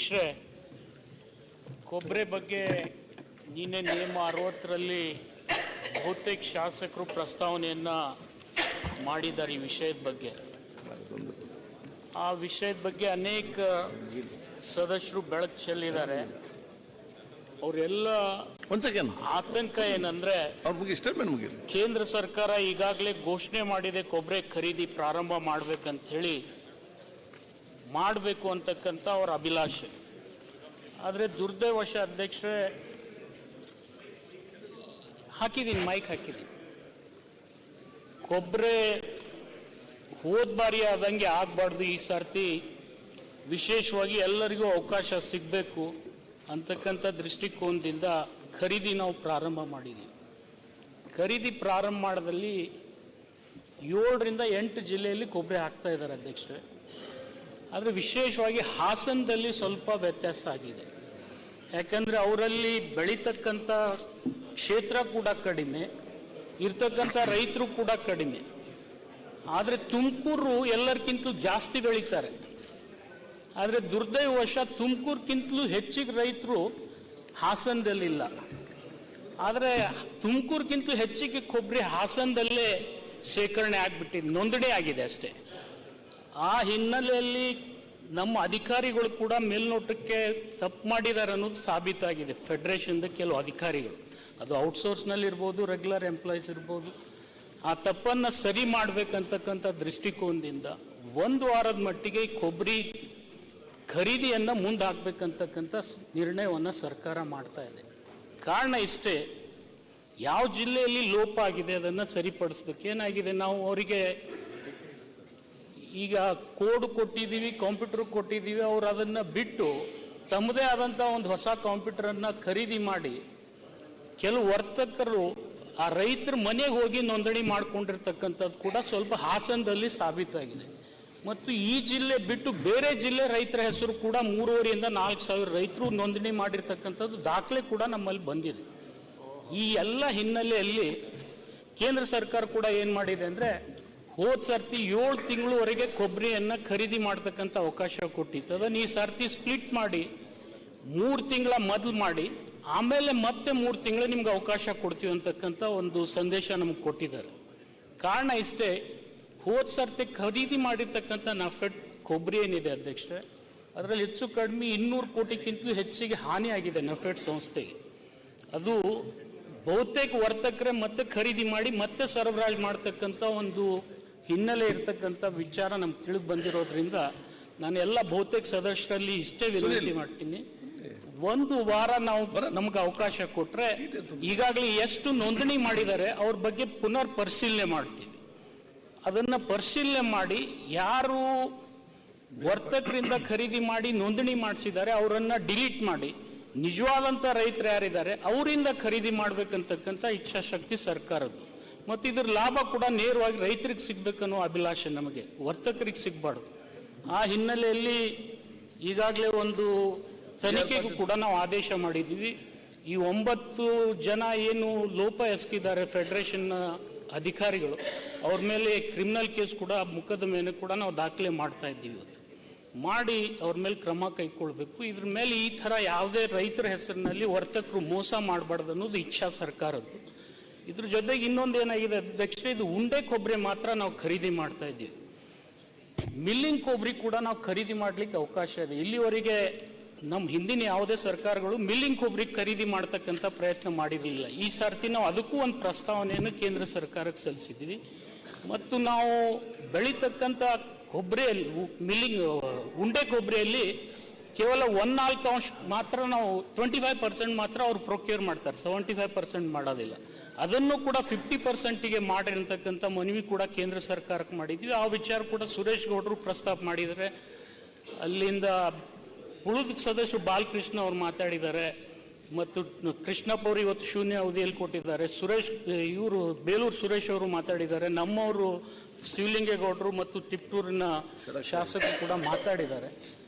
ಅಧ್ಯಕ್ಷರೇ, ಕೊಬ್ಬರಿ ಬಗ್ಗೆ ನಿನ್ನೆ ನಿಯಮ 60ರಲ್ಲಿ ಬಹುತೇಕ ಶಾಸಕರು ಪ್ರಸ್ತಾವನೆಯನ್ನು ಮಾಡಿದ್ದಾರೆ. ಈ ವಿಷಯದ ಬಗ್ಗೆ ಅನೇಕ ಸದಸ್ಯರು ಬೆಳಕು ಚೆಲ್ಲಿದ್ದಾರೆ. ಅವರೆಲ್ಲ ಆತಂಕ ಏನಂದ್ರೆ, ಕೇಂದ್ರ ಸರ್ಕಾರ ಈಗಾಗಲೇ ಘೋಷಣೆ ಮಾಡಿದೆ ಕೊಬ್ಬರಿ ಖರೀದಿ ಪ್ರಾರಂಭ ಮಾಡಬೇಕು ಅಂತಕ್ಕಂಥ ಅವರ ಅಭಿಲಾಷೆ. ಆದರೆ ದುರ್ದೈವಶ ಅಧ್ಯಕ್ಷರೇ, ಮೈಕ್ ಹಾಕಿದ್ದೀನಿ, ಕೊಬ್ಬರಿ ಹೋದ ಬಾರಿ ಆದಂಗೆ ಆಗಬಾರ್ದು. ಈ ಸರ್ತಿ ವಿಶೇಷವಾಗಿ ಎಲ್ಲರಿಗೂ ಅವಕಾಶ ಸಿಗಬೇಕು ಅಂತಕ್ಕಂಥ ದೃಷ್ಟಿಕೋನದಿಂದ ಖರೀದಿ ನಾವು ಪ್ರಾರಂಭ ಮಾಡಿದ್ದೀವಿ. ಖರೀದಿ ಪ್ರಾರಂಭ ಮಾಡೋದಲ್ಲಿ 7ರಿಂದ 8 ಜಿಲ್ಲೆಯಲ್ಲಿ ಕೊಬ್ಬರಿ ಹಾಕ್ತಾ ಇದ್ದಾರೆ ಅಧ್ಯಕ್ಷರೇ. ಆದರೆ ವಿಶೇಷವಾಗಿ ಹಾಸನದಲ್ಲಿ ಸ್ವಲ್ಪ ವ್ಯತ್ಯಾಸ ಆಗಿದೆ. ಯಾಕಂದರೆ ಅವರಲ್ಲಿ ಬೆಳೀತಕ್ಕಂಥ ಕ್ಷೇತ್ರ ಕೂಡ ಕಡಿಮೆ, ಇರ್ತಕ್ಕಂಥ ರೈತರು ಕೂಡ ಕಡಿಮೆ. ಆದರೆ ತುಮಕೂರು ಎಲ್ಲರಿಗಿಂತಲೂ ಜಾಸ್ತಿ ಬೆಳೀತಾರೆ. ಆದರೆ ದುರ್ದೈವಶ ತುಮಕೂರಿಗಿಂತಲೂ ಹೆಚ್ಚಿಗೆ ರೈತರು ಹಾಸನದಲ್ಲಿಲ್ಲ. ಆದರೆ ತುಮಕೂರಿಗಿಂತಲೂ ಹೆಚ್ಚಿಗೆ ಕೊಬ್ಬರಿ ಹಾಸನದಲ್ಲೇ ಶೇಖರಣೆ ಆಗಿಬಿಟ್ಟಿದೆ, ನೋಂದಣಿ ಆಗಿದೆ ಅಷ್ಟೇ. ಆ ಹಿನ್ನೆಲೆಯಲ್ಲಿ ನಮ್ಮ ಅಧಿಕಾರಿಗಳು ಕೂಡ ಮೇಲ್ನೋಟಕ್ಕೆ ತಪ್ಪು ಮಾಡಿದ್ದಾರೆ ಅನ್ನೋದು ಸಾಬೀತಾಗಿದೆ. ಫೆಡರೇಷನ್ದ ಕೆಲವು ಅಧಿಕಾರಿಗಳು, ಅದು ಔಟ್ಸೋರ್ಸ್ನಲ್ಲಿರ್ಬೋದು, ರೆಗ್ಯುಲರ್ ಎಂಪ್ಲಾಯೀಸ್ ಇರ್ಬೋದು, ಆ ತಪ್ಪನ್ನು ಸರಿ ಮಾಡಬೇಕಂತಕ್ಕಂಥ ದೃಷ್ಟಿಕೋನದಿಂದ 1 ವಾರದ ಮಟ್ಟಿಗೆ ಕೊಬ್ಬರಿ ಖರೀದಿಯನ್ನು ಮುಂದೆ ಹಾಕಬೇಕಂತಕ್ಕಂಥ ನಿರ್ಣಯವನ್ನು ಸರ್ಕಾರ ಮಾಡ್ತಾ ಇದೆ. ಕಾರಣ ಇಷ್ಟೇ, ಯಾವ ಜಿಲ್ಲೆಯಲ್ಲಿ ಲೋಪ ಆಗಿದೆ ಅದನ್ನು ಸರಿಪಡಿಸ್ಬೇಕು. ಏನಾಗಿದೆ, ನಾವು ಅವರಿಗೆ ಈಗ ಕೋಡ್ ಕೊಟ್ಟಿದ್ದೀವಿ, ಕಂಪ್ಯೂಟರ್ ಕೊಟ್ಟಿದ್ದೀವಿ, ಅವರು ಅದನ್ನು ಬಿಟ್ಟು ತಮ್ಮದೇ ಆದಂಥ ಒಂದು ಹೊಸ ಕಂಪ್ಯೂಟರನ್ನು ಖರೀದಿ ಮಾಡಿ ಕೆಲವು ವರ್ತಕರು ಆ ರೈತರ ಮನೆಗೆ ಹೋಗಿ ನೋಂದಣಿ ಮಾಡ್ಕೊಂಡಿರ್ತಕ್ಕಂಥದ್ದು ಕೂಡ ಸ್ವಲ್ಪ ಹಾಸನದಲ್ಲಿ ಸಾಬೀತಾಗಿದೆ. ಮತ್ತು ಈ ಜಿಲ್ಲೆ ಬಿಟ್ಟು ಬೇರೆ ಜಿಲ್ಲೆ ರೈತರ ಹೆಸರು ಕೂಡ 3,500ರಿಂದ 4,000 ರೈತರು ನೋಂದಣಿ ಮಾಡಿರ್ತಕ್ಕಂಥದ್ದು ದಾಖಲೆ ಕೂಡ ನಮ್ಮಲ್ಲಿ ಬಂದಿದೆ. ಈ ಎಲ್ಲ ಹಿನ್ನೆಲೆಯಲ್ಲಿ ಕೇಂದ್ರ ಸರ್ಕಾರ ಕೂಡ ಏನು ಮಾಡಿದೆ ಅಂದರೆ, ಹೋದ ಸರ್ತಿ 7 ತಿಂಗಳವರೆಗೆ ಕೊಬ್ಬರಿಯನ್ನು ಖರೀದಿ ಮಾಡ್ತಕ್ಕಂಥ ಅವಕಾಶ ಕೊಟ್ಟಿತ್ತು. ಅದನ್ನು ಈ ಸರ್ತಿ ಸ್ಪ್ಲಿಟ್ ಮಾಡಿ 3 ತಿಂಗಳ ಮೊದಲು ಮಾಡಿ ಆಮೇಲೆ ಮತ್ತೆ 3 ತಿಂಗಳು ನಿಮ್ಗೆ ಅವಕಾಶ ಕೊಡ್ತೀವಿ ಅಂತಕ್ಕಂಥ ಒಂದು ಸಂದೇಶ ನಮ್ಗೆ ಕೊಟ್ಟಿದ್ದಾರೆ. ಕಾರಣ ಇಷ್ಟೇ, ಹೋದ ಸರ್ತಿ ಖರೀದಿ ಮಾಡಿರ್ತಕ್ಕಂಥ ನಫೆಡ್ ಕೊಬ್ಬರಿ ಏನಿದೆ ಅಧ್ಯಕ್ಷರೇ, ಅದರಲ್ಲಿ ಹೆಚ್ಚು ಕಡಿಮೆ 200 ಕೋಟಿಗಿಂತಲೂ ಹೆಚ್ಚಿಗೆ ಹಾನಿಯಾಗಿದೆ ನಫೆಡ್ ಸಂಸ್ಥೆಗೆ. ಅದು ಬಹುತೇಕ ವರ್ತಕರೇ ಮತ್ತೆ ಖರೀದಿ ಮಾಡಿ ಮತ್ತೆ ಸರಬರಾಜು ಮಾಡ್ತಕ್ಕಂಥ ಒಂದು ಹಿನ್ನೆಲೆ ಇರ್ತಕ್ಕಂಥ ವಿಚಾರ ನಮ್ಗೆ ತಿಳಿದು ಬಂದಿರೋದ್ರಿಂದ ನಾನು ಎಲ್ಲ ಬಹುತೇಕ ಸದಸ್ಯರಲ್ಲಿ ಇಷ್ಟೇ ವಿನಂತಿ ಮಾಡ್ತೀನಿ, 1 ವಾರ ನಮ್ಗೆ ಅವಕಾಶ ಕೊಟ್ರೆ ಈಗಾಗಲೇ ಎಷ್ಟು ನೋಂದಣಿ ಮಾಡಿದ್ದಾರೆ ಅವ್ರ ಬಗ್ಗೆ ಪುನರ್ ಪರಿಶೀಲನೆ ಮಾಡ್ತೀವಿ. ಅದನ್ನ ಪರಿಶೀಲನೆ ಮಾಡಿ ಯಾರು ವರ್ತಕರಿಂದ ಖರೀದಿ ಮಾಡಿ ನೋಂದಣಿ ಮಾಡಿಸಿದ್ದಾರೆ ಅವರನ್ನ ಡಿಲೀಟ್ ಮಾಡಿ ನಿಜವಾದಂಥ ರೈತರು ಯಾರಿದ್ದಾರೆ ಅವರಿಂದ ಖರೀದಿ ಮಾಡ್ಬೇಕಂತಕ್ಕಂಥ ಇಚ್ಛಾಶಕ್ತಿ ಸರ್ಕಾರದ್ದು. ಮತ್ತು ಇದ್ರ ಲಾಭ ಕೂಡ ನೇರವಾಗಿ ರೈತರಿಗೆ ಸಿಗ್ಬೇಕನ್ನೋ ಅಭಿಲಾಷೆ ನಮಗೆ, ವರ್ತಕರಿಗೆ ಸಿಗಬಾರ್ದು. ಆ ಹಿನ್ನೆಲೆಯಲ್ಲಿ ಈಗಾಗಲೇ ಒಂದು ತನಿಖೆಗೂ ಕೂಡ ನಾವು ಆದೇಶ ಮಾಡಿದ್ದೀವಿ. ಈ 9 ಜನ ಏನು ಲೋಪ ಎಸಗಿದ್ದಾರೆ ಫೆಡರೇಷನ್ ಅಧಿಕಾರಿಗಳು, ಅವ್ರ ಮೇಲೆ ಕ್ರಿಮಿನಲ್ ಕೇಸ್ ಕೂಡ ಮೊಕದ್ದಮೆಯನ್ನು ಕೂಡ ನಾವು ದಾಖಲೆ ಮಾಡ್ತಾ ಇದ್ದೀವಿ. ಇವತ್ತು ಮಾಡಿ ಅವ್ರ ಮೇಲೆ ಕ್ರಮ ಕೈಗೊಳ್ಬೇಕು. ಇದ್ರ ಮೇಲೆ ಈ ಥರ ಯಾವುದೇ ರೈತರ ಹೆಸರಿನಲ್ಲಿ ವರ್ತಕರು ಮೋಸ ಮಾಡಬಾರ್ದು ಅನ್ನೋದು ಇಚ್ಛಾ ಸರ್ಕಾರದ್ದು. ಇದ್ರ ಜೊತೆಗೆ ಇನ್ನೊಂದು ಏನಾಗಿದೆ ಅಧ್ಯಕ್ಷ, ಇದು ಉಂಡೆ ಕೊಬ್ಬರಿ ಮಾತ್ರ ನಾವು ಖರೀದಿ ಮಾಡ್ತಾ ಇದ್ದೀವಿ. ಮಿಲ್ಲಿಂಗ್ ಕೊಬ್ಬರಿ ಕೂಡ ನಾವು ಖರೀದಿ ಮಾಡ್ಲಿಕ್ಕೆ ಅವಕಾಶ ಇದೆ. ಇಲ್ಲಿವರೆಗೆ ನಮ್ಮ ಹಿಂದಿನ ಯಾವುದೇ ಸರ್ಕಾರಗಳು ಮಿಲ್ಲಿಂಗ್ ಕೊಬ್ಬರಿ ಖರೀದಿ ಮಾಡ್ತಕ್ಕಂಥ ಪ್ರಯತ್ನ ಮಾಡಿರಲಿಲ್ಲ. ಈ ಸರ್ತಿ ನಾವು ಅದಕ್ಕೂ ಒಂದು ಪ್ರಸ್ತಾವನೆಯನ್ನು ಕೇಂದ್ರ ಸರ್ಕಾರಕ್ಕೆ ಸಲ್ಲಿಸಿದ್ದೀವಿ. ಮತ್ತು ನಾವು ಬೆಳೀತಕ್ಕಂಥ ಕೊಬ್ಬರಿಯಲ್ಲಿ ಮಿಲ್ಲಿಂಗ್ ಉಂಡೆ ಕೊಬ್ಬರಿಯಲ್ಲಿ ಕೇವಲ 1/4 ಮಾತ್ರ ನಾವು 25% ಮಾತ್ರ ಅವ್ರು ಪ್ರೊಕ್ಯೂರ್ ಮಾಡ್ತಾರೆ, 75% ಮಾಡೋದಿಲ್ಲ. ಅದನ್ನು ಕೂಡ 50%ಗೆ ಮಾಡಿ ಅಂತಕ್ಕಂಥ ಮನವಿ ಕೂಡ ಕೇಂದ್ರ ಸರ್ಕಾರಕ್ಕೆ ಮಾಡಿದ್ವಿ. ಆ ವಿಚಾರ ಕೂಡ ಸುರೇಶ್ ಗೌಡರು ಪ್ರಸ್ತಾಪ ಮಾಡಿದರೆ, ಅಲ್ಲಿಂದ ಉಳಿದ ಸದಸ್ಯರು ಬಾಲಕೃಷ್ಣ ಅವರು ಮಾತಾಡಿದ್ದಾರೆ ಮತ್ತು ಕೃಷ್ಣಪ್ಪ ಅವರು ಇವತ್ತು ಶೂನ್ಯ ಅವಧಿಯಲ್ಲಿ ಕೊಟ್ಟಿದ್ದಾರೆ. ಇವರು ಬೇಲೂರು ಸುರೇಶ್ ಅವರು ಮಾತಾಡಿದ್ದಾರೆ. ನಮ್ಮವರು ಶಿವಲಿಂಗೇಗೌಡರು ಮತ್ತು ತಿಪ್ಟೂರಿನ ಶಾಸಕರು ಕೂಡ ಮಾತಾಡಿದ್ದಾರೆ.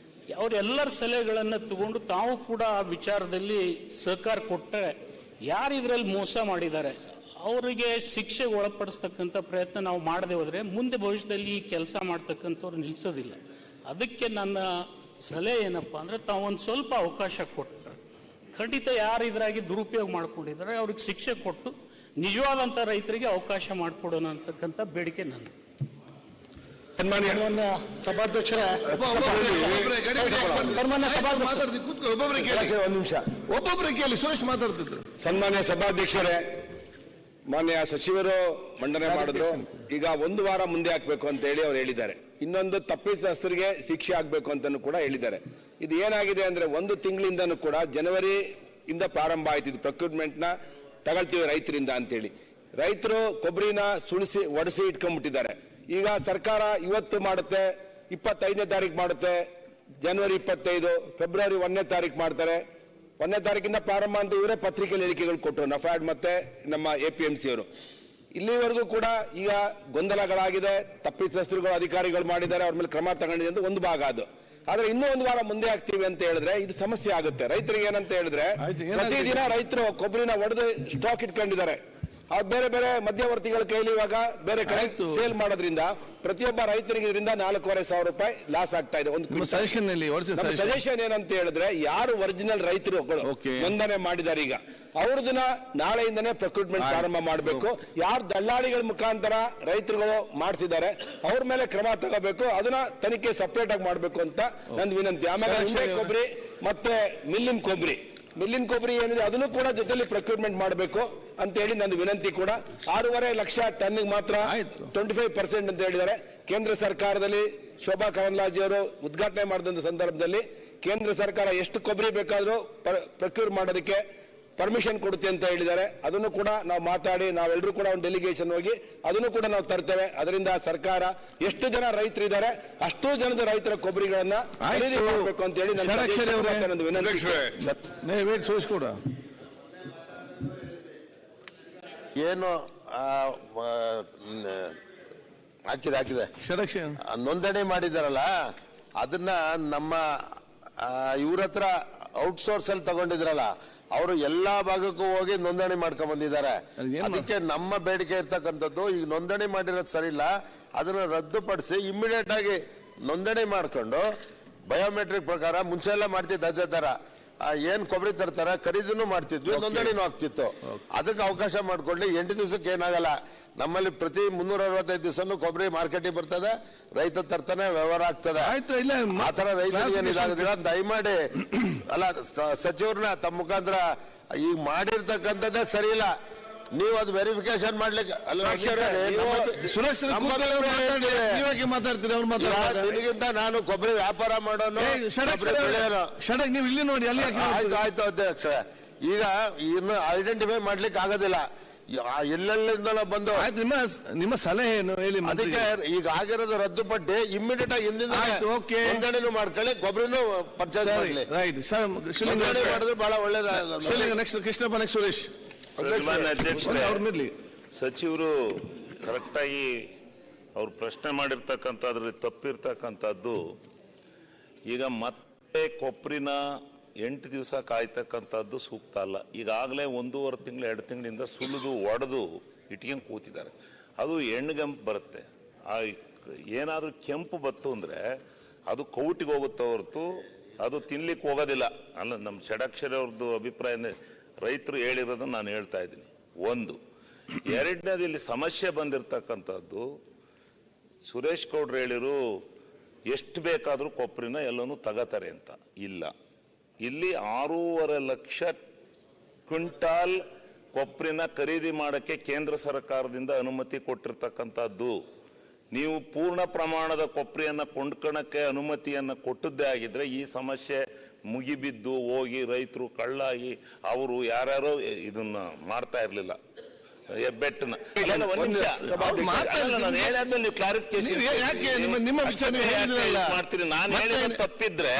ಅವರೆಲ್ಲರ ಸಲಹೆಗಳನ್ನು ತಗೊಂಡು ತಾವು ಕೂಡ ಆ ವಿಚಾರದಲ್ಲಿ ಸಹಕಾರ ಕೊಟ್ಟರೆ ಯಾರು ಇದರಲ್ಲಿ ಮೋಸ ಮಾಡಿದ್ದಾರೆ ಅವರಿಗೆ ಶಿಕ್ಷೆಗೆ ಒಳಪಡಿಸ್ತಕ್ಕಂಥ ಪ್ರಯತ್ನ ನಾವು ಮಾಡದೆ ಹೋದರೆ ಮುಂದೆ ಭವಿಷ್ಯದಲ್ಲಿ ಈ ಕೆಲಸ ಮಾಡ್ತಕ್ಕಂಥವ್ರು ನಿಲ್ಲಿಸೋದಿಲ್ಲ. ಅದಕ್ಕೆ ನನ್ನ ಸಲಹೆ ಏನಪ್ಪ ಅಂದರೆ ತಾವೊಂದು ಸ್ವಲ್ಪ ಅವಕಾಶ ಕೊಟ್ಟರೆ ಖಂಡಿತ ಯಾರು ಇದರಾಗಿ ದುರುಪಯೋಗ ಮಾಡ್ಕೊಂಡಿದ್ದಾರೆ ಅವ್ರಿಗೆ ಶಿಕ್ಷೆ ಕೊಟ್ಟು ನಿಜವಾದಂಥ ರೈತರಿಗೆ ಅವಕಾಶ ಮಾಡಿಕೊಡೋಣ ಅಂತಕ್ಕಂಥ ಬೇಡಿಕೆ ನಂದು. ಸನ್ಮಾನ್ಯ ಸಭಾಧ್ಯಕ್ಷರೇ, ಒಬ್ಬೊಬ್ಬರೇ ಕೇಳಿ. ಸುರೇಶ್ ಮಾತಾಡ್ತಿದ್ರು. ಸನ್ಮಾನ್ಯ ಸಭಾಧ್ಯಕ್ಷರೇ, ಮಾನ್ಯ ಸಚಿವರು ಮಂಡನೆ ಮಾಡಿದ್ರು. ಈಗ 1 ವಾರ ಮುಂದೆ ಹಾಕ್ಬೇಕು ಅಂತ ಹೇಳಿ ಅವ್ರು ಹೇಳಿದ್ದಾರೆ. ಇನ್ನೊಂದು ತಪ್ಪಿತಸ್ಥರಿಗೆ ಶಿಕ್ಷೆ ಆಗ್ಬೇಕು ಅಂತಾನು ಕೂಡ ಹೇಳಿದ್ದಾರೆ. ಇದು ಏನಾಗಿದೆ ಅಂದ್ರೆ 1 ತಿಂಗಳಿಂದನೂ ಕೂಡ ಜನವರಿಯಿಂದ ಪ್ರಾರಂಭ ಆಯ್ತಿದ್ದು ಪ್ರೊಕ್ಯೂರ್ಮೆಂಟ್ ನ ತಗೊಳ್ತೀವಿ ರೈತರಿಂದ ಅಂತೇಳಿ. ರೈತರು ಕೊಬ್ಬರಿನ ಸುಳಿಸಿ ಒಡಿಸಿ ಇಟ್ಕೊಂಡ್ಬಿಟ್ಟಿದ್ದಾರೆ. ಈಗ ಸರ್ಕಾರ ಇವತ್ತು ಮಾಡುತ್ತೆ, 25ನೇ ತಾರೀಕು ಮಾಡುತ್ತೆ, ಜನವರಿ 25, ಫೆಬ್ರವರಿ 1ನೇ ತಾರೀಕು ಮಾಡ್ತಾರೆ. 1ನೇ ತಾರೀಕಿಂದ ಪ್ರಾರಂಭ ಅಂತ ಇವರೇ ಪತ್ರಿಕೆಯಲ್ಲಿ ಹೇಳಿಕೆಗಳು ಕೊಟ್ಟರು, ನಫಾಡ್ ಮತ್ತೆ ನಮ್ಮ APMC ಅವರು. ಇಲ್ಲಿವರೆಗೂ ಕೂಡ ಈಗ ಗೊಂದಲಗಳಾಗಿದೆ, ತಪ್ಪಿತಸ್ಥರುಗಳು ಅಧಿಕಾರಿಗಳು ಮಾಡಿದ್ದಾರೆ, ಅವ್ರ ಮೇಲೆ ಕ್ರಮ ತಗೊಂಡಿದೆ ಅಂತ ಒಂದು ಭಾಗ. ಅದು ಆದ್ರೆ ಇನ್ನೂ 1 ವಾರ ಮುಂದೆ ಆಗ್ತೀವಿ ಅಂತ ಹೇಳಿದ್ರೆ ಇದು ಸಮಸ್ಯೆ ಆಗುತ್ತೆ ರೈತರಿಗೆ. ಏನಂತ ಹೇಳಿದ್ರೆ ಪ್ರತಿದಿನ ರೈತರು ಕೊಬ್ಬರಿನ ಒಡೆದು ಸ್ಟಾಕ್ ಇಟ್ಕೊಂಡಿದ್ದಾರೆ. ಬೇರೆ ಬೇರೆ ಮಧ್ಯವರ್ತಿಗಳ ಕೈಲಿ ಇವಾಗ ಬೇರೆ ಕಡೆ ಸೇಲ್ ಮಾಡೋದ್ರಿಂದ ಪ್ರತಿಯೊಬ್ಬ ರೈತರಿಗೆ ಇದರಿಂದ 4,500 ರೂಪಾಯಿ ಲಾಸ್ ಆಗ್ತಾ ಇದೆ. ಒಂದು ಸಜೆಷನ್ ಏನಂತ ಹೇಳಿದ್ರೆ, ಯಾರು ಒರಿಜಿನಲ್ ರೈತರು ನೋಂದಣಿ ಮಾಡಿದ್ದಾರೆ ಈಗ ಅವ್ರದನ್ನ ನಾಳೆಯಿಂದನೇ ಪ್ರೊಕ್ಯೂರ್ಮೆಂಟ್ ಪ್ರಾರಂಭ ಮಾಡಬೇಕು. ಯಾರು ದಳ್ಳಾಳಿಗಳ ಮುಖಾಂತರ ರೈತರುಗಳು ಮಾಡಿಸಿದ್ದಾರೆ ಅವ್ರ ಮೇಲೆ ಕ್ರಮ ತಗೋಬೇಕು. ಅದನ್ನ ತನಿಖೆ ಸಪರೇಟ್ ಆಗಿ ಮಾಡಬೇಕು ಅಂತ ನಂದು ವಿನಂತಿ. ಆಮೇಲೆ ಕೊಬ್ಬರಿ ಮತ್ತೆ ಮಿಲ್ಲಿನ ಕೊಬ್ಬರಿ ಏನಿದೆ ಅದನ್ನು ಕೂಡ ಜೊತೆಲಿ ಪ್ರೊಕ್ಯೂರ್ಮೆಂಟ್ ಮಾಡಬೇಕು ಅಂತ ಹೇಳಿ ನಂದು ವಿನಂತಿ ಕೂಡ. 6.5 ಲಕ್ಷ ಟನ್ಗೆ ಮಾತ್ರ 25% ಅಂತ ಹೇಳಿದ್ದಾರೆ. ಕೇಂದ್ರ ಸರ್ಕಾರದಲ್ಲಿ ಶೋಭಾ ಕರಂದ್ಲಾಜೆ ಅವರು ಉದ್ಘಾಟನೆ ಮಾಡಿದಂತ ಸಂದರ್ಭದಲ್ಲಿ ಕೇಂದ್ರ ಸರ್ಕಾರ ಎಷ್ಟು ಕೊಬ್ಬರಿ ಬೇಕಾದರೂ ಪ್ರೊಕ್ಯೂರ್ ಮಾಡೋದಕ್ಕೆ ಪರ್ಮಿಷನ್ ಕೊಡುತ್ತೆ ಅಂತ ಹೇಳಿದ್ದಾರೆ. ಅದನ್ನು ಕೂಡ ನಾವು ಮಾತಾಡಿ ನಾವೆಲ್ಲರೂ ಕೂಡ ಒಂದು ಡೆಲಿಗೇಷನ್ ಹೋಗಿ ಅದನ್ನು ಕೂಡ ನಾವು ತರ್ತೇವೆ. ಅದರಿಂದ ಸರ್ಕಾರ ಎಷ್ಟು ಜನ ರೈತರಿದ್ದಾರೆ ಅಷ್ಟು ಜನದ ರೈತರ ಕೊಬ್ಬರಿಗಳನ್ನ ಖರೀದಿ ಮಾಡಬೇಕು ಅಂತ ಹೇಳಿ ನನ್ನ ವಿನಂತಿ. ಏನು ಹಾಕಿದೆ ನೋಂದಣಿ ಮಾಡಿದಾರಲ್ಲ ಅದನ್ನ ನಮ್ಮ ಇವ್ರ ಹತ್ರ ಔಟ್ಸೋರ್ಸ್ ಅಲ್ಲಿ ತಗೊಂಡಿದ್ರಲ್ಲ ಅವರು ಎಲ್ಲಾ ಭಾಗಕ್ಕೂ ಹೋಗಿ ನೋಂದಣಿ ಮಾಡ್ಕೊಂಡ್ ಬಂದಿದ್ದಾರೆ. ಅದಕ್ಕೆ ನಮ್ಮ ಬೇಡಿಕೆ ಇರ್ತಕ್ಕಂಥದ್ದು, ಈಗ ನೋಂದಣಿ ಮಾಡಿರೋದು ಸರಿ ಇಲ್ಲ, ಅದನ್ನ ರದ್ದುಪಡಿಸಿ ಇಮಿಡಿಯೇಟ್ ಆಗಿ ನೋಂದಣಿ ಮಾಡ್ಕೊಂಡು ಬಯೋಮೆಟ್ರಿಕ್ ಪ್ರಕಾರ ಮುಂಚೆ ಎಲ್ಲ ಮಾಡ್ತಿದ್ದು ಅದೇ ತರ ಏನ್ ಕೊಬ್ಬರಿ ತರ್ತಾರ ಖರೀದಿನೂ ಮಾಡ್ತಿದ್ವಿ, ನೋಂದಣಿನೂ ಆಗ್ತಿತ್ತು. ಅದಕ್ಕೆ ಅವಕಾಶ ಮಾಡ್ಕೊಳ್ಳಿ. 8 ದಿವಸಕ್ಕೆ ಏನಾಗಲ್ಲ. ನಮ್ಮಲ್ಲಿ ಪ್ರತಿ 365 ದಿವಸನೂ ಕೊಬ್ಬರಿ ಮಾರ್ಕೆಟಿಗೆ ಬರ್ತದೆ, ರೈತ ತರ್ತಾನೆ, ವ್ಯವಹಾರ ಆಗ್ತದೆ. ಆತರ ರೈತರಿಗೆ ಏನಿದಾಗುದಿಲ್ಲ. ದಯಮಾಡಿ ಅಲ್ಲ ಸಚಿವರನ್ನ ತಮ್ಮ ಮುಖಾಂತರ ಈಗ ಮಾಡಿರ್ತಕ್ಕಂಥದ್ದೇ ಸರಿ ಇಲ್ಲ. ನೀವು ಅದು ವೆರಿಫಿಕೇಶನ್ ಮಾಡ್ಲಿಕ್ಕೆ ನಿನಗಿಂತ ನಾನು ಕೊಬ್ಬರಿ ವ್ಯಾಪಾರ ಮಾಡೋನು. ನೀವು ಇಲ್ಲಿ ನೋಡಿ ಆಯ್ತು ಅಧ್ಯಕ್ಷ. ಈಗ ಇನ್ನು ಐಡೆಂಟಿಫೈ ಮಾಡ್ಲಿಕ್ಕೆ ಆಗೋದಿಲ್ಲ. ಎಲ್ಲೆಲ್ಲಿಂದ ಬಂದು ನಿಮ್ಮ ಸಲಹೆ ಏನು ಹೇಳಿ. ಅದಕ್ಕೆ ಈಗ ಆಗಿರೋದು ರದ್ದುಪಟ್ಟಿ ಇಮಿಡಿಯೇಟ್ ಆಗಿ ಹಿಂದಿನ ನೋಂದಣಿನೂ ಮಾಡ್ಕೊಳ್ಳಿ, ಕೊಬ್ಬರಿನೂ ಪರ್ಚೇಸ್ ಮಾಡಲಿ. ಮಾಡಿದ್ರೆ ಬಹಳ ಒಳ್ಳೇದು. ಕೃಷ್ಣಪ್ಪ ಸುರೇಶ್. ಸಚಿವರು ಕರೆಕ್ಟಾಗಿ ಅವ್ರು ಪ್ರಶ್ನೆ ಮಾಡಿರ್ತಕ್ಕಂಥದ್ರಲ್ಲಿ ತಪ್ಪಿರ್ತಕ್ಕಂಥದ್ದು. ಈಗ ಮತ್ತೆ ಕೊಬ್ಬರಿನ 8 ದಿವಸ ಕಾಯ್ತಕ್ಕಂಥದ್ದು ಸೂಕ್ತ ಅಲ್ಲ. ಈಗಾಗಲೇ 1.5 ತಿಂಗಳು 2 ತಿಂಗಳಿಂದ ಸುಲಿದು ಒಡೆದು ಇಟ್ಕೊಂಡು ಕೂತಿದ್ದಾರೆ. ಅದು ಎಣ್ಣೆಗಂಪು ಬರುತ್ತೆ. ಏನಾದರೂ ಕೆಂಪು ಬತ್ತು ಅಂದರೆ ಅದು ಕೌಟಿಗೆ ಹೋಗುತ್ತೆ ಹೊರತು ಅದು ತಿನ್ಲಿಕ್ಕೆ ಹೋಗೋದಿಲ್ಲ. ಅಲ್ಲ, ನಮ್ಮ ಷಡಕ್ಷರಿ ಅವ್ರದ್ದು ಅಭಿಪ್ರಾಯ ರೈತರು ಹೇಳಿರೋದನ್ನು ನಾನು ಹೇಳ್ತಾ ಇದ್ದೀನಿ. 1. 2ನೇದು, ಇಲ್ಲಿ ಸಮಸ್ಯೆ ಬಂದಿರತಕ್ಕಂಥದ್ದು ಸುರೇಶ್ ಗೌಡ್ರು ಹೇಳಿರು ಎಷ್ಟು ಬೇಕಾದರೂ ಕೊಬ್ಬರಿನ ಎಲ್ಲನೂ ತಗೋತಾರೆ ಅಂತ. ಇಲ್ಲ, ಇಲ್ಲಿ 6.5 ಲಕ್ಷ ಕ್ವಿಂಟಾಲ್ ಕೊಬ್ಬರಿನ ಖರೀದಿ ಮಾಡೋಕ್ಕೆ ಕೇಂದ್ರ ಸರ್ಕಾರದಿಂದ ಅನುಮತಿ ಕೊಟ್ಟಿರ್ತಕ್ಕಂಥದ್ದು. ನೀವು ಪೂರ್ಣ ಪ್ರಮಾಣದ ಕೊಬ್ಬರಿಯನ್ನು ಕೊಂಡ್ಕೊಳ್ಳೋಕ್ಕೆ ಅನುಮತಿಯನ್ನು ಕೊಟ್ಟದ್ದೇ ಆಗಿದ್ರೆ ಈ ಸಮಸ್ಯೆ ಮುಗಿಬಿದ್ದು ಹೋಗಿ ರೈತರು ಕಳ್ಳಾಗಿ ಅವರು ಯಾರ್ಯಾರೋ ಇದನ್ನ ಮಾಡ್ತಾ ಇರಲಿಲ್ಲ. ಬೆಟ್ಟನ ಮಾಡ್ತೀರಿ. ನಾನು ಹೇಳಿದ ತಪ್ಪಿದ್ರೆ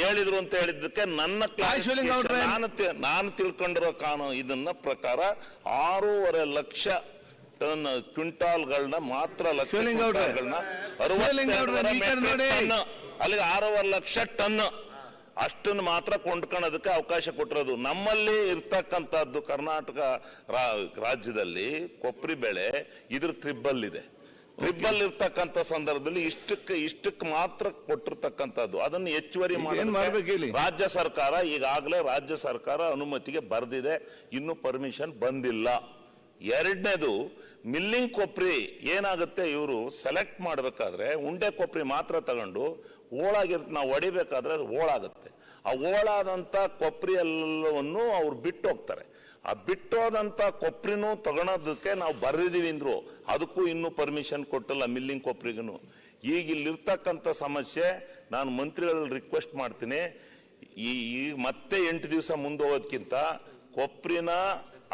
ಹೇಳಿದ್ರು ಅಂತ ಹೇಳಿದ್ದಕ್ಕೆ ನನ್ನ ನಾನು ತಿಳ್ಕೊಂಡಿರೋ ಕಾನೂನು ಇದನ್ನ ಪ್ರಕಾರ 6.5 ಲಕ್ಷ ಟನ್ ಕ್ವಿಂಟಾಲ್ಗಳನ್ನ ಮಾತ್ರ ಅಲ್ಲಿಗೆ 6.5 ಲಕ್ಷ ಟನ್ ಅಷ್ಟನ್ನು ಮಾತ್ರ ಕೊಂಡ್ಕೊಳ್ಳೋದಕ್ಕೆ ಅವಕಾಶ ಕೊಟ್ಟಿರೋದು. ನಮ್ಮಲ್ಲಿ ಇರ್ತಕ್ಕಂಥದ್ದು ಕರ್ನಾಟಕ ರಾಜ್ಯದಲ್ಲಿ ಕೊಬ್ಬರಿ ಬೆಳೆ ಇದ್ರ ತ್ರಿಬ್ಬಲ್ ಇದೆ. ಟ್ರಿಬಲ್ ಇರ್ತಕ್ಕಂಥ ಸಂದರ್ಭದಲ್ಲಿ ಇಷ್ಟಕ್ಕೆ ಮಾತ್ರ ಕೊಟ್ಟಿರ್ತಕ್ಕಂಥದ್ದು. ಅದನ್ನು ಹೆಚ್ಚುವರಿ ಮಾಡಿ ರಾಜ್ಯ ಸರ್ಕಾರ ಈಗಾಗಲೇ ರಾಜ್ಯ ಸರ್ಕಾರ ಅನುಮತಿಗೆ ಬರೆದಿದೆ, ಇನ್ನು ಪರ್ಮಿಷನ್ ಬಂದಿಲ್ಲ. ಎರಡನೇದು ಮಿಲ್ಲಿಂಗ್ ಕೊಬ್ಬರಿ ಏನಾಗುತ್ತೆ, ಇವರು ಸೆಲೆಕ್ಟ್ ಮಾಡಬೇಕಾದ್ರೆ ಉಂಡೆ ಕೊಬ್ಬರಿ ಮಾತ್ರ ತಗೊಂಡು ಓಳಾಗಿರುತ್ತೆ, ನಾವು ಹೊಡಿಬೇಕಾದ್ರೆ ಅದು ಓಳಾಗುತ್ತೆ. ಆ ಓಳಾದಂತ ಕೊಬ್ಬರಿ ಎಲ್ಲವನ್ನು ಅವ್ರು ಬಿಟ್ಟು ಹೋಗ್ತಾರೆ. ಆ ಬಿಟ್ಟೋದಂತ ಕೊಬ್ಬರಿನೂ ತಗೊಳೋದಕ್ಕೆ ನಾವು ಬರೆದಿದ್ದೀವಿ ಅಂದ್ರು, ಅದಕ್ಕೂ ಇನ್ನೂ ಪರ್ಮಿಷನ್ ಕೊಟ್ಟಿಲ್ಲ ಮಿಲ್ಲಿಂಗ್ ಕೊಬ್ಬರಿಗೂ. ಈಗ ಇಲ್ಲಿರ್ತಕ್ಕಂಥ ಸಮಸ್ಯೆ, ನಾನು ಮಂತ್ರಿಗಳಲ್ಲಿ ರಿಕ್ವೆಸ್ಟ್ ಮಾಡ್ತೀನಿ, ಈ ಮತ್ತೆ 8 ದಿವಸ ಮುಂದೋಗೋದಕ್ಕಿಂತ ಕೊಬ್ಬರಿನ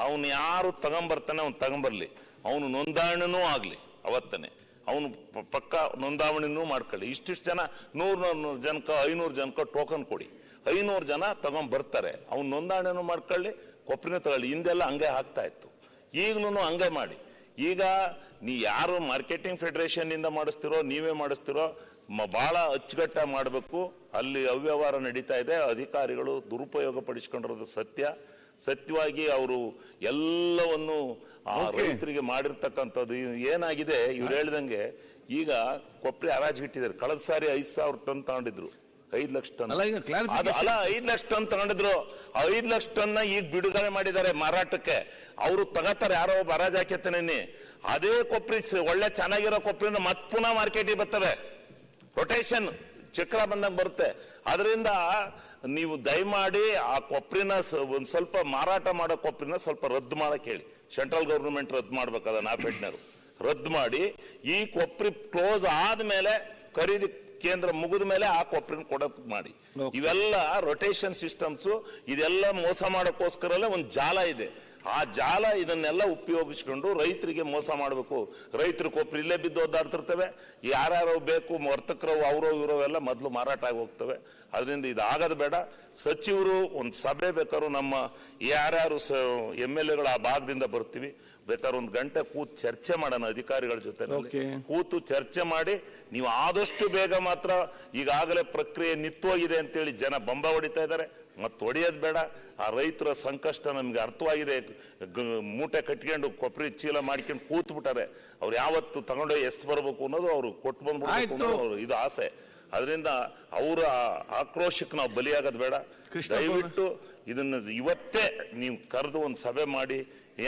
ಅವನು ಯಾರು ತಗೊಂಬರ್ತಾನೆ ಅವ್ನು ತಗೊಂಬರ್ಲಿ, ಅವನು ನೋಂದಣಿನೂ ಆಗ್ಲಿ, ಅವತ್ತನೇ ಅವನು ಪಕ್ಕ ನೋಂದಾವಣಿನೂ ಮಾಡ್ಕೊಳ್ಳಿ. ಇಷ್ಟಿಷ್ಟು ಜನ 100 ಜನಕ್ಕೆ 500 ಜನಕ್ಕೆ ಟೋಕನ್ ಕೊಡಿ, 500 ಜನ ತಗೊಂಡ್ಬರ್ತಾರೆ, ಅವ್ನು ನೋಂದಣಿನೂ ಮಾಡ್ಕೊಳ್ಳಿ, ಕೊಬ್ಬರಿನ ತಗೊಳ್ಳಿ. ಹಿಂದೆಲ್ಲ ಹಂಗೆ ಆಗ್ತಾ ಇತ್ತು, ಈಗಲೂ ಹಂಗೆ ಮಾಡಿ. ಈಗ ನೀ ಯಾರು ಮಾರ್ಕೆಟಿಂಗ್ ಫೆಡರೇಷನ್ ಇಂದ ಮಾಡಿಸ್ತಿರೋ, ನೀವೇ ಮಾಡಿಸ್ತಿರೋ, ಬಹಳ ಅಚ್ಚುಕಟ್ಟಾಗಿ ಮಾಡಬೇಕು. ಅಲ್ಲಿ ಅವ್ಯವಹಾರ ನಡೀತಾ ಇದೆ, ಅಧಿಕಾರಿಗಳು ದುರುಪಯೋಗ ಪಡಿಸ್ಕೊಂಡಿರೋದು ಸತ್ಯವಾಗಿ ಅವರು ಎಲ್ಲವನ್ನು ಆ ರೈತರಿಗೆ ಮಾಡಿರ್ತಕ್ಕಂಥದ್ದು ಏನಾಗಿದೆ. ಇವ್ರು ಹೇಳ್ದಂಗೆ ಈಗ ಕೊಬ್ಬರಿ ಹರಾಜಿಗಿಟ್ಟಿದ್ದಾರೆ. ಕಳೆದ ಸಾರಿ 5,000 ಟನ್ ತಗೊಂಡಿದ್ರು, 5 ಲಕ್ಷ ಟನ್. ಅದು ಅಲ್ಲ, 5 ಲಕ್ಷ ಟನ್ ತಗೊಂಡಿದ್ರು. 5 ಲಕ್ಷ ಟನ್ ಈಗ ಬಿಡುಗಡೆ ಮಾಡಿದ್ದಾರೆ ಮಾರಾಟಕ್ಕೆ. ಅವರು ತಗೋತಾರೆ, ಯಾರೋ ಒಬ್ಬ ಹರಾಜು ಹಾಕಿರ್ತಾನೆ. ಅದೇ ಕೊಬ್ಬರಿ ಒಳ್ಳೆ ಚೆನ್ನಾಗಿರೋ ಕೊಬ್ಬರಿನ ಮತ್ ಪುನಃ ಮಾರ್ಕೆಟಿಗೆ ಬರ್ತವೆ, ರೊಟೇಷನ್ ಚಕ್ರ ಬಂದಂಗೆ ಬರುತ್ತೆ. ಅದರಿಂದ ನೀವು ದಯಮಾಡಿ ಆ ಕೊಬ್ಬರಿನ ಒಂದ್ ಸ್ವಲ್ಪ ಮಾರಾಟ ಮಾಡೋ ಕೊಬ್ಬರಿನ ಸ್ವಲ್ಪ ರದ್ದು ಮಾಡಕ್ ಹೇಳಿ. ಸೆಂಟ್ರಲ್ ಗವರ್ನಮೆಂಟ್ ರದ್ದು ಮಾಡ್ಬೇಕಾದ ನಾಪೆಟ್ನರು ರದ್ದು ಮಾಡಿ, ಈ ಕೊಬ್ಬರಿ ಕ್ಲೋಸ್ ಆದ್ಮೇಲೆ ಖರೀದಿ ಕೇಂದ್ರ ಮುಗಿದ ಮೇಲೆ ಆ ಕೊಬ್ಬರಿನ ಕೊಡಕ್ ಮಾಡಿ. ಇವೆಲ್ಲ ರೊಟೇಷನ್ ಸಿಸ್ಟಮ್ಸ್, ಇದೆಲ್ಲ ಮೋಸ ಮಾಡೋಕ್ಕೋಸ್ಕರಲ್ಲೇ ಒಂದು ಜಾಲ ಇದೆ. ಆ ಜಾಲ ಇದನ್ನೆಲ್ಲ ಉಪಯೋಗಿಸ್ಕೊಂಡು ರೈತರಿಗೆ ಮೋಸ ಮಾಡಬೇಕು. ರೈತರ ಕೊಬ್ಬರಿ ಇಲ್ಲೇ ಬಿದ್ದು ಒದ್ದಾಡ್ತಿರ್ತವೆ, ಯಾರ್ಯಾರೋ ಬೇಕು ವರ್ತಕರು ಅವರೋ ಇವರೋ ಎಲ್ಲ ಮೊದಲು ಮಾರಾಟ ಆಗಿ ಹೋಗ್ತವೆ. ಅದರಿಂದ ಇದಾಗದು ಬೇಡ. ಸಚಿವರು ಒಂದು ಸಭೆ ಬೇಕಾದ್ರು, ನಮ್ಮ ಯಾರ್ಯಾರು MLAಗಳು ಆ ಭಾಗದಿಂದ ಬರ್ತೀವಿ, ಬೇಕಾದ್ರೆ 1 ಗಂಟೆ ಕೂತು ಚರ್ಚೆ ಮಾಡೋಣ ಅಧಿಕಾರಿಗಳ ಜೊತೆ. ಕೂತು ಚರ್ಚೆ ಮಾಡಿ, ನೀವು ಆದಷ್ಟು ಬೇಗ ಮಾತ್ರ, ಈಗಾಗಲೇ ಪ್ರಕ್ರಿಯೆ ನಿಂತೋಗಿದೆ ಅಂತೇಳಿ ಜನ ಬಂಬ ಹೊಡಿತಾ ಇದ್ದಾರೆ, ಮತ್ತೆ ಹೊಡೆಯೋದು ಬೇಡ. ಆ ರೈತರ ಸಂಕಷ್ಟ ನಮ್ಗೆ ಅರ್ಥವಾಗಿದೆ. ಮೂಟೆ ಕಟ್ಕೊಂಡು ಕೊಬ್ಬರಿ ಚೀಲ ಮಾಡ್ಕೊಂಡು ಕೂತ್ ಬಿಟ್ಟಾರೆ. ಅವ್ರು ಯಾವತ್ತು ತಗೊಂಡು ಎಷ್ಟು ಬರ್ಬೇಕು ಅನ್ನೋದು ಅವ್ರು ಕೊಟ್ಟು ಬಂದ್ಬಿಡ್ಬೇಕು ಅನ್ನೋದು ಇದು ಆಸೆ. ಅದರಿಂದ ಅವರ ಆಕ್ರೋಶಕ್ಕೆ ನಾವು ಬಲಿಯಾಗೋದು ಬೇಡ. ದಯವಿಟ್ಟು ಇದನ್ನ ಇವತ್ತೇ ನೀವು ಕರೆದು ಒಂದು ಸಭೆ ಮಾಡಿ,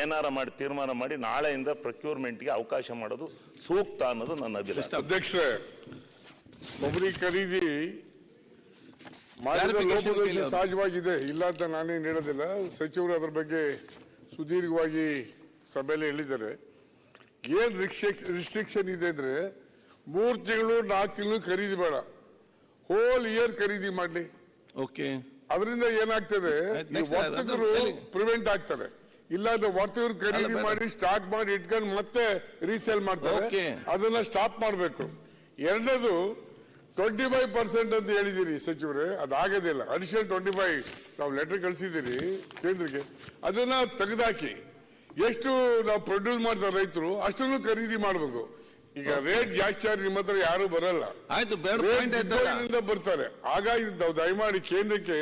ಏನಾರ ಮಾಡಿ ತೀರ್ಮಾನ ಮಾಡಿ, ನಾಳೆಯಿಂದ ಪ್ರೊಕ್ಯೂರ್ಮೆಂಟ್ಗೆ ಅವಕಾಶ ಮಾಡೋದು ಸೂಕ್ತ ಅನ್ನೋದು ನನ್ನ ಅಭಿಪ್ರಾಯ. ಅಧ್ಯಕ್ಷರೇ, ಕೊಬ್ಬರಿ ಖರೀದಿ ಮಾಡಿದ ಲೋಪದೋಷ ಸಹಜವಾಗಿದೆ, ಇಲ್ಲ ಅಂತ ನಾನೇನು ಹೇಳೋದಿಲ್ಲ. ಸಚಿವರು ಅದರ ಬಗ್ಗೆ ಸುದೀರ್ಘವಾಗಿ ಸಭೆಯಲ್ಲಿ ಹೇಳಿದ್ದಾರೆ. ಏನ್ ರಿಸ್ಟ್ರಿಕ್ಷನ್ ಇದೆ ಅಂದ್ರೆ 3 ತಿಂಗಳು 4 ತಿಂಗಳು ಖರೀದಿ ಬೇಡ, ಹೋಲ್ ಇಯರ್ ಖರೀದಿ ಮಾಡ್ಲಿ. ಅದರಿಂದ ಏನಾಗ್ತದೆ, ವರ್ತಕರು ಪ್ರಿವೆಂಟ್ ಆಗ್ತಾರೆ. ಇಲ್ಲಾಂದ್ರೆ ವರ್ತಕರು ಖರೀದಿ ಮಾಡಿ ಸ್ಟಾಕ್ ಮಾಡಿ ಇಟ್ಕೊಂಡು ಮತ್ತೆ ರೀಸೇಲ್ ಮಾಡ್ತಾರೆ. ಅದನ್ನ ಸ್ಟಾಪ್ ಮಾಡಬೇಕು. ಎರಡನೇದು 25% ಅಂತ ಹೇಳಿದಿರಿ ಸಚಿವರೇ, ಅದಾಗೋದಿಲ್ಲ. ಅಡಿಷನಲ್ 25 ನಾವು ಲೆಟರ್ ಕಳಿಸಿದ್ದೀರಿ ಕೇಂದ್ರಕ್ಕೆ, ಅದನ್ನ ತೆಗೆದಾಕಿ ಎಷ್ಟು ನಾವು ಪ್ರೊಡ್ಯೂಸ್ ಮಾಡ್ತಾರೆ ರೈತರು ಅಷ್ಟನ್ನು ಖರೀದಿ ಮಾಡಬೇಕು. ಈಗ ರೇಟ್ ಜಾಸ್ತಿ ಆದ್ರೆ ನಿಮ್ಮ ಹತ್ರ ಯಾರು ಬರಲ್ಲ, ಬರ್ತಾರೆ. ಹಾಗಾಗಿ ನಾವು ದಯಮಾಡಿ ಕೇಂದ್ರಕ್ಕೆ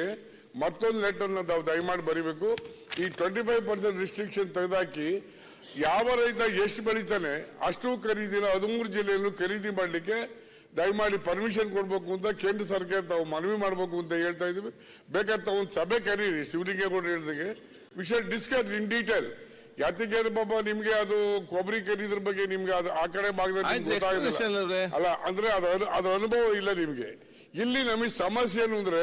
ಮತ್ತೊಂದು ಲೆಟರ್ ನಾವು ದಯಮಾಡಿ ಬರೀಬೇಕು. ಈ 25% ರಿಸ್ಟ್ರಿಕ್ಷನ್ ತೆಗೆದಾಕಿ, ಯಾವ ರೈತ ಎಷ್ಟು ಬೆಳಿತಾನೆ ಅಷ್ಟು ಖರೀದಿನ 13 ಜಿಲ್ಲೆಯಲ್ಲೂ ಖರೀದಿ ಮಾಡ್ಲಿಕ್ಕೆ ದಯಮಾಡಿ ಪರ್ಮಿಷನ್ ಕೊಡ್ಬೇಕು ಅಂತ ಕೇಂದ್ರ ಸರ್ಕಾರ ತಾವು ಮನವಿ ಮಾಡಬೇಕು ಅಂತ ಹೇಳ್ತಾ ಇದೀವಿ. ಬೇಕಾದ್ರೆ ತಾವು ಒಂದು ಸಭೆ ಕರೀರಿ, ಶಿವಲಿಂಗೇಗೌಡರು ಹೇಳಿದಾಗೆ ವಿಷಯ ಡಿಸ್ಕಸ್ ಇನ್ ಡೀಟೇಲ್. ಯಾತಿಗೆ ಪಾಪ ನಿಮ್ಗೆ ಅದು ಕೊಬ್ಬರಿ ಖರೀದ್ರ ಬಗ್ಗೆ ನಿಮ್ಗೆ ಅದು ಆ ಕಡೆ ಭಾಗದಲ್ಲಿ ಗೊತ್ತಾಗೋದಿಲ್ಲ ಅಲ್ಲ, ಅಂದ್ರೆ ಅದ್ರ ಅನುಭವ ಇಲ್ಲ ನಿಮ್ಗೆ. ಇಲ್ಲಿ ನಮಗೆ ಸಮಸ್ಯೆ ಏನು ಅಂದ್ರೆ,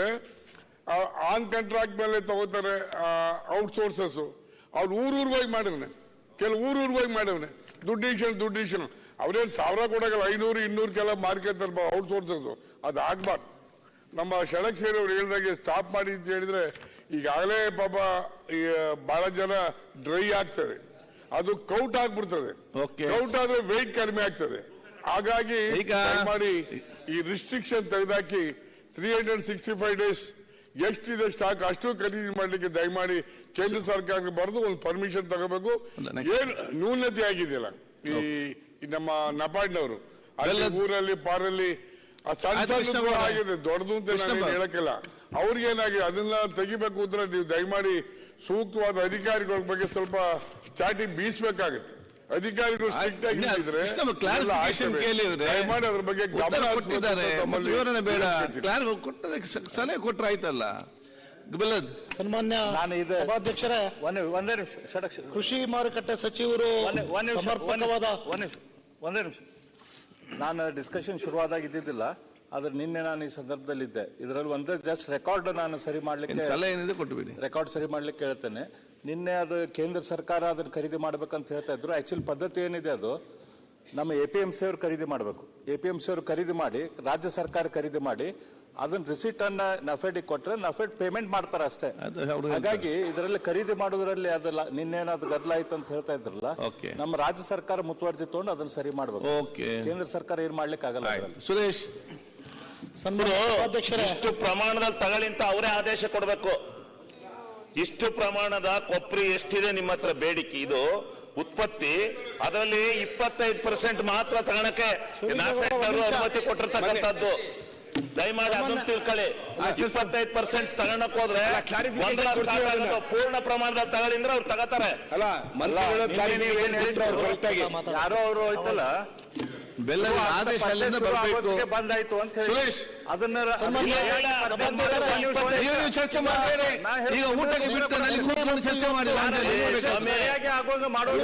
ಆನ್ ಕಾಂಟ್ರಾಕ್ಟ್ ಮೇಲೆ ತಗೋತಾರೆ ಔಟ್ಸೋರ್ಸಸ್. ಅವ್ರು ಊರೂರ್ಗೆ ಹೋಗಿ ಮಾಡವ್ನೆ, ಕೆಲವು ಊರೂರ್ಗೆ ಹೋಗಿ ಮಾಡವ್ನೆ, ದುಡ್ಡು ಅವ್ರೇನು 1000 ಕೊಡೋಲ್ಲ, 500 200 ಕೆಲ ಮಾರ್ಕೆಟ್ ಔಟ್ಸೋರ್ಸಸ್. ಅದು ಆಗ್ಬಾರ್ದು. ನಮ್ಮ ಶಳಕ್ ಸೇರಿ ಅವ್ರು ಹೇಳಿದಾಗೆ ಸ್ಟಾಪ್ ಮಾಡಿ ಅಂತ ಹೇಳಿದ್ರೆ, ಈಗಾಗಲೇ ಪಾಪ ಬಹಳ ಜನ ಡ್ರೈ ಆಗ್ತದೆ, ಅದು ಕೌಟ್ ಆಗ್ಬಿಡ್ತದೆ. ಕೌಟ್ ಆದ್ರೆ ವೆಯ್ಟ್ ಕಡಿಮೆ ಆಗ್ತದೆ. ಹಾಗಾಗಿ ಮಾಡಿ ಈ ರಿಸ್ಟ್ರಿಕ್ಷನ್ ತೆಗೆದಾಕಿ 365 ಡೇಸ್ ಎಷ್ಟಿದೆ ಸ್ಟಾಕ್ ಅಷ್ಟು ಖರೀದಿ ಮಾಡ್ಲಿಕ್ಕೆ ದಯಮಾಡಿ ಕೇಂದ್ರ ಸರ್ಕಾರಕ್ಕೆ ಬರೆದು ಒಂದು ಪರ್ಮಿಷನ್ ತಗೋಬೇಕು. ಏನು ನ್ಯೂನತೆ ಆಗಿದೆಯಲ್ಲ ಈ ನಮ್ಮ ನಪಾಡ್ನವರು ಅಲ್ಲಿ ಊರಲ್ಲಿ ಪಾರಲ್ಲಿ ಸಣ್ಣ ಆಗಿದೆ, ದೊಡ್ಡದು ಅಂತ ನಾನು ಹೇಳಕ್ಕಿಲ್ಲ. ಅವ್ರಿಗೇನಾಗಿದೆ ಅದನ್ನ ತೆಗಿಬೇಕು ಅಂದ್ರೆ ನೀವು ದಯಮಾಡಿ ಸೂಕ್ತವಾದ ಅಧಿಕಾರಿಗಳ ಬಗ್ಗೆ ಸ್ವಲ್ಪ ಚಾಟಿ ಬೀಸಬೇಕಾಗುತ್ತೆ. ಅಧಿಕಾರಿಗಳು ಸ್ಟ್ರಿಕ್ಟ್ ಆಗಿದ್ರೆ ಕ್ಲಾರಿಫಿಕೇಶನ್ ಕೇಳಿ ದಯಮಾಡಿ ಅದ್ರ ಬಗ್ಗೆ ಗಮನ ಕೊಟ್ಟಿದ್ದಾರೆ, ವಿವರಣೆ ಬೇಡ, ಕೊಟ್ಟದಕ್ಕೆ ಸಲಹೆ ಕೊಟ್ರೆ ಆಯ್ತಲ್ಲ. ಸನ್ಮಾನ್ಯ ಸಭಾಧ್ಯಕ್ಷರೇ, ಒಂದೇ ನಿಮಿಷ ಕೃಷಿ ಮಾರುಕಟ್ಟೆ ಸಚಿವರು ಸಮರ್ಪಕವಾದ ಒಂದೇ ನಿಮಿಷ. ನಾನು ಡಿಸ್ಕಷನ್ ಶುರುವಾದಾಗ ಇದ್ದಿದ್ದಿಲ್ಲ, ಆದ್ರೆ ನಿನ್ನೆ ನಾನು ಈ ಸಂದರ್ಭದಲ್ಲಿದ್ದೆ. ಇದರಲ್ಲಿ ಒಂದೇ ಜಸ್ಟ್ ರೆಕಾರ್ಡ್ ನಾನು ಸರಿ ಮಾಡ್ಲಿಕ್ಕೆ ಸಲಹೆ ಏನಿದೆ ಕೊಟ್ಟುಬಿಡಿ. ರೆಕಾರ್ಡ್ ಸರಿ ಮಾಡ್ಲಿಕ್ಕೆ ಹೇಳ್ತೇನೆ. ನಿನ್ನೆ ಅದು ಕೇಂದ್ರ ಸರ್ಕಾರ ಅದನ್ನ ಖರೀದಿ ಮಾಡ್ಬೇಕಂತ ಹೇಳ್ತಾ ಇದ್ರು. ಆಕ್ಚುಲಿ ಪದ್ಧತಿ ಏನಿದೆ ಅದು ನಮ್ಮ APMC ಅವರು ಖರೀದಿ ಮಾಡಬೇಕು. APMC ಅವರು ಖರೀದಿ ಮಾಡಿ, ರಾಜ್ಯ ಸರ್ಕಾರ ಖರೀದಿ ಮಾಡಿ, ಅದನ್ನ ರಿಸಿಟ್ ಅನ್ನ ನಫೆಡ್ ಕೊಟ್ರೆ ನಫೆಡ್ ಪೇಮೆಂಟ್ ಮಾಡ್ತಾರೆ ಅಷ್ಟೇ. ಹಾಗಾಗಿ ಇದರಲ್ಲಿ ಖರೀದಿ ಮಾಡೋದ್ರಲ್ಲಿ ಅದಲ್ಲ, ನಿನ್ನೇನಾದ್ರು ಗದ್ದಲ ಆಯ್ತು ಅಂತ ಹೇಳ್ತಾ ಇದ್ರಲ್ಲ, ನಮ್ಮ ರಾಜ್ಯ ಸರ್ಕಾರ ಮುತುವರ್ಜಿ ತಗೊಂಡು ಅದನ್ನ ಸರಿ ಮಾಡ್ಬೇಕು. ಕೇಂದ್ರ ಸರ್ಕಾರ ಏನ್ ಮಾಡ್ಲಿಕ್ಕೆ ಆಗಲ್ಲ. ಸುರೇಶ್, ಇಷ್ಟು ಪ್ರಮಾಣದಲ್ಲಿ ತಗೊಳ್ಳಿ ಅಂತ ಅವರೇ ಆದೇಶ ಕೊಡಬೇಕು. ಇಷ್ಟು ಪ್ರಮಾಣದ ಕೊಬ್ಬರಿ ಎಷ್ಟಿದೆ ನಿಮ್ಮ ಹತ್ರ ಬೇಡಿಕೆ, ಇದು ಉತ್ಪತ್ತಿ, ಅದರಲ್ಲಿ 25% ಮಾತ್ರ ತಗೊಳಕ್ಕೆ ಅನುಮತಿ ಕೊಟ್ಟಿರ್ತಕ್ಕಂಥದ್ದು. ದಯಮಾಡಿ ಅದನ್ನು ತಿಳ್ಕೊಳ್ಳಿ. 25% ತಗೊಳಕ್ ಹೋದ್ರೆ ಪೂರ್ಣ ಪ್ರಮಾಣದಲ್ಲಿ ತಗೊಳ್ಳಿಂದ್ರೆ ಅವ್ರು ತಗೋತಾರೆ. ಯಾರೋ ಅವರು ಹೋಯ್ತಲ್ಲ, ಬೆಲ್ಲದ ಆದೇಶ ಅಲ್ಲಿಂದ ಬರಬೇಕು, ಬಂದಾಯ್ತು ಅಂತ ಹೇಳಿ ಸುರೇಶ್ ಅದನ್ನ ಚರ್ಚೆ ಮಾಡಬೇಡಿ. ಈಗ ಊಟಕ್ಕೆ ಬಿಡ್ತಾನೆ ಅಲ್ಲಿ ಕೂತ್ಕೊಂಡು ಚರ್ಚೆ ಮಾಡಿ ಸರಿಯಾಗಿ ಆಗೋದು ಮಾಡೋದು.